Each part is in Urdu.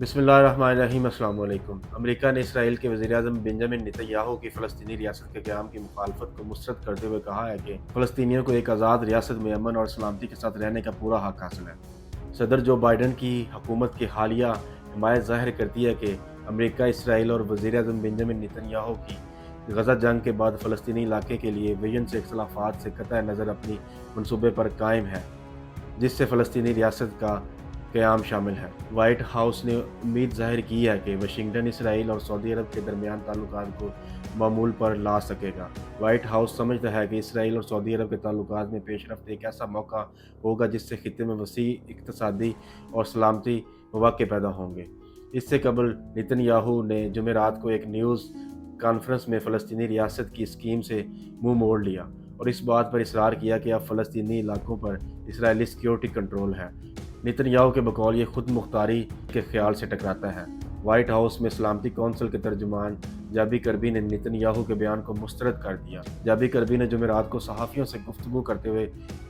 بسم اللہ الرحمن الرحیم۔ السلام علیکم۔ امریکہ نے اسرائیل کے وزیر اعظم بنجامن نیتن یاہو کی فلسطینی ریاست کے قیام کی مخالفت کو مسترد کرتے ہوئے کہا ہے کہ فلسطینیوں کو ایک آزاد ریاست میں امن اور سلامتی کے ساتھ رہنے کا پورا حق حاصل ہے۔ صدر جو بائیڈن کی حکومت کی حالیہ حمایت ظاہر کرتی ہے کہ امریکہ اسرائیل اور وزیر اعظم بنجامن نیتن یاہو کی غزہ جنگ کے بعد فلسطینی علاقے کے لیے ویژن سے اختلافات سے قطع نظر اپنی منصوبے پر قائم ہے، جس سے فلسطینی ریاست کا قیام شامل ہے۔ وائٹ ہاؤس نے امید ظاہر کی ہے کہ واشنگٹن اسرائیل اور سعودی عرب کے درمیان تعلقات کو معمول پر لا سکے گا۔ وائٹ ہاؤس سمجھتا ہے کہ اسرائیل اور سعودی عرب کے تعلقات میں پیش رفت ایک ایسا موقع ہوگا جس سے خطے میں وسیع اقتصادی اور سلامتی مواقع پیدا ہوں گے۔ اس سے قبل نیتن یاہو نے جمعرات کو ایک نیوز کانفرنس میں فلسطینی ریاست کی اسکیم سے منہ موڑ لیا اور اس بات پر اصرار کیا کہ اب فلسطینی علاقوں پر اسرائیلی سیکیورٹی کنٹرول ہے۔ نیتن یاہو کے بقول یہ خود مختاری کے خیال سے ٹکراتا ہے۔ وائٹ ہاؤس میں سلامتی کونسل کے ترجمان جابی کربی نے نیتن یاہو کے بیان کو مسترد کر دیا۔ جابی کربی نے جمعرات کو صحافیوں سے گفتگو کرتے ہوئے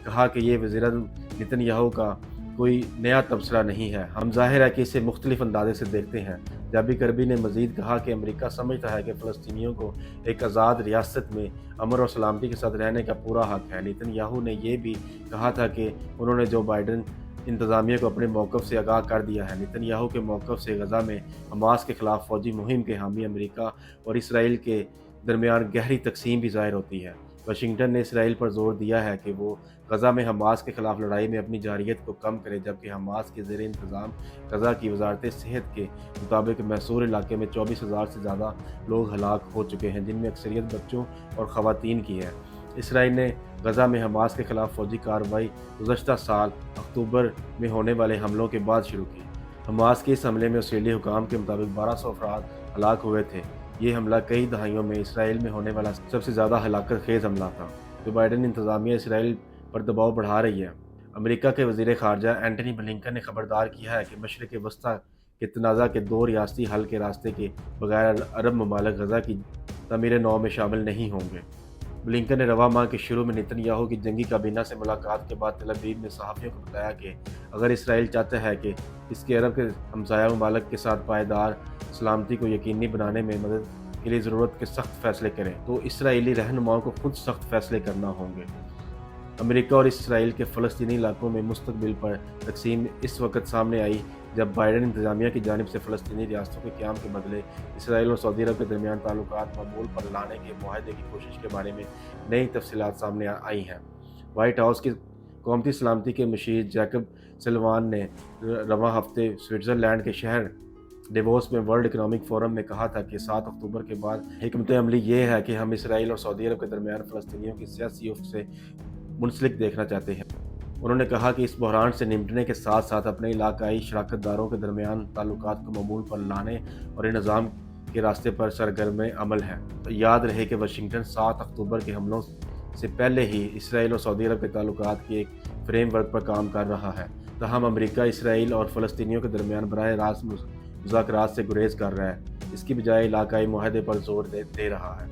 کہا کہ یہ وزیر اعظم نیتن یاہو کا کوئی نیا تبصرہ نہیں ہے، ہم ظاہر ہے کہ اسے مختلف اندازے سے دیکھتے ہیں۔ جابی کربی نے مزید کہا کہ امریکہ سمجھتا ہے کہ فلسطینیوں کو ایک آزاد ریاست میں امن اور سلامتی کے ساتھ رہنے کا پورا حق ہے۔ نیتن یاہو نے یہ بھی کہا تھا کہ انہوں نے جو بائیڈن انتظامیہ کو اپنے موقف سے آگاہ کر دیا ہے۔ نیتن یاہو کے موقف سے غزہ میں حماس کے خلاف فوجی مہم کے حامی امریکہ اور اسرائیل کے درمیان گہری تقسیم بھی ظاہر ہوتی ہے۔ واشنگٹن نے اسرائیل پر زور دیا ہے کہ وہ غزہ میں حماس کے خلاف لڑائی میں اپنی جارحیت کو کم کرے، جبکہ حماس کے زیر انتظام غزہ کی وزارت صحت کے مطابق محصور علاقے میں 24,000 سے زیادہ لوگ ہلاک ہو چکے ہیں، جن میں اکثریت بچوں اور خواتین کی ہے۔ اسرائیل نے غزہ میں حماس کے خلاف فوجی کارروائی گزشتہ سال اکتوبر میں ہونے والے حملوں کے بعد شروع کی۔ حماس کے اس حملے میں اسرائیلی حکام کے مطابق 1200 افراد ہلاک ہوئے تھے۔ یہ حملہ کئی دہائیوں میں اسرائیل میں ہونے والا سب سے زیادہ ہلاکت خیز حملہ تھا۔ جو بائیڈن انتظامیہ اسرائیل پر دباؤ بڑھا رہی ہے۔ امریکہ کے وزیر خارجہ اینٹنی بلنکن نے خبردار کیا ہے کہ مشرق وسطیٰ کے تنازع کے دو ریاستی حل کے راستے کے بغیر عرب ممالک غزہ کی تعمیر نو میں شامل نہیں ہوں گے۔ بلنکن نے رواں ماہ کے شروع میں نیتن یاہو کی جنگی کابینہ سے ملاقات کے بعد تل ابیب میں صحافیوں کو بتایا کہ اگر اسرائیل چاہتا ہے کہ اس کے عرب کے ہمسایہ ممالک کے ساتھ پائیدار سلامتی کو یقینی بنانے میں مدد کے لیے ضرورت کے سخت فیصلے کریں تو اسرائیلی رہنماؤں کو خود سخت فیصلے کرنا ہوں گے۔ امریکہ اور اسرائیل کے فلسطینی علاقوں میں مستقبل پر تقسیم اس وقت سامنے آئی جب بائیڈن انتظامیہ کی جانب سے فلسطینی ریاستوں کے قیام کے بدلے اسرائیل اور سعودی عرب کے درمیان تعلقات معمول پر لانے کے معاہدے کی کوشش کے بارے میں نئی تفصیلات سامنے آئی ہیں۔ وائٹ ہاؤس کی قومی سلامتی کے مشیر جیکب سلوان نے رواں ہفتے سوئٹزرلینڈ کے شہر ڈیووس میں ورلڈ اکنامک فورم میں کہا تھا کہ 7 اکتوبر کے بعد حکمت عملی یہ ہے کہ ہم اسرائیل اور سعودی عرب کے درمیان فلسطینیوں کی سیاسی افق سے منسلک دیکھنا چاہتے ہیں۔ انہوں نے کہا کہ اس بحران سے نمٹنے کے ساتھ ساتھ اپنے علاقائی شراکت داروں کے درمیان تعلقات کو معمول پر لانے اور انضمام کے راستے پر سرگرم عمل ہے۔ یاد رہے کہ واشنگٹن 7 اکتوبر کے حملوں سے پہلے ہی اسرائیل اور سعودی عرب کے تعلقات کی ایک فریم ورک پر کام کر رہا ہے، تاہم امریکہ اسرائیل اور فلسطینیوں کے درمیان براہ راست مذاکرات سے گریز کر رہا ہے، اس کی بجائے علاقائی معاہدے پر زور دے رہا ہے۔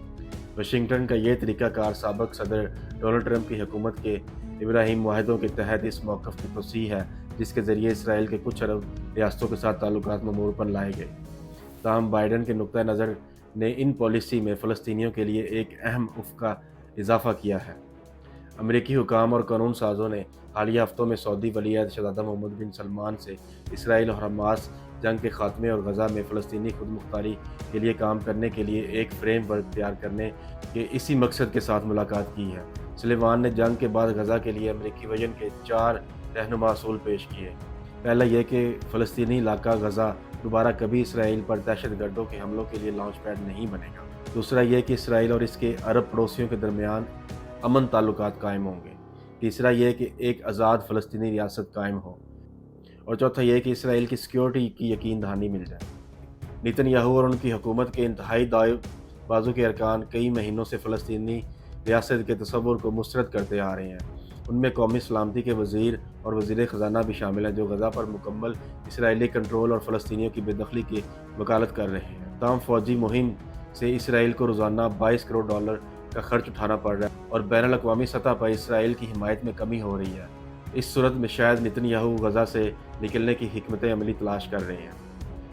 واشنگٹن کا یہ طریقہ کار سابق صدر ڈونلڈ ٹرمپ کی حکومت کے ابراہیم معاہدوں کے تحت اس موقف کی توسیع ہے، جس کے ذریعے اسرائیل کے کچھ عرب ریاستوں کے ساتھ تعلقات معمول پر لائے گئے۔ تاہم بائیڈن کے نقطہ نظر نے ان پالیسی میں فلسطینیوں کے لیے ایک اہم افق کا اضافہ کیا ہے۔ امریکی حکام اور قانون سازوں نے حالیہ ہفتوں میں سعودی ولی عہد شہزادہ محمد بن سلمان سے اسرائیل اور حماس جنگ کے خاتمے اور غزہ میں فلسطینی خود مختاری کے لیے کام کرنے کے لیے ایک فریم ورک تیار کرنے کے اسی مقصد کے ساتھ ملاقات کی ہے۔ سلیوان نے جنگ کے بعد غزہ کے لیے امریکی وژن کے 4 رہنما اصول پیش کیے۔ پہلا یہ کہ فلسطینی علاقہ غزہ دوبارہ کبھی اسرائیل پر دہشت گردوں کے حملوں کے لیے لانچ پیڈ نہیں بنے گا۔ دوسرا یہ کہ اسرائیل اور اس کے عرب پڑوسیوں کے درمیان امن تعلقات قائم ہوں گے۔ تیسرا یہ کہ ایک آزاد فلسطینی ریاست قائم ہو، اور چوتھا یہ کہ اسرائیل کی سیکیورٹی کی یقین دہانی مل جائے۔ نیتن یاہو اور ان کی حکومت کے انتہائی دائیں بازو کے ارکان کئی مہینوں سے فلسطینی ریاست کے تصور کو مسترد کرتے آ رہے ہیں۔ ان میں قومی سلامتی کے وزیر اور وزیر خزانہ بھی شامل ہیں، جو غزہ پر مکمل اسرائیلی کنٹرول اور فلسطینیوں کی بے دخلی کی وکالت کر رہے ہیں۔ تاہم فوجی مہم سے اسرائیل کو روزانہ $22 کروڑ کا خرچ اٹھانا پڑ رہا ہے اور بین الاقوامی سطح پر اسرائیل کی حمایت میں کمی ہو رہی ہے۔ اس صورت میں شاید نیتن یاہو غزہ سے نکلنے کی حکمت عملی تلاش کر رہے ہیں۔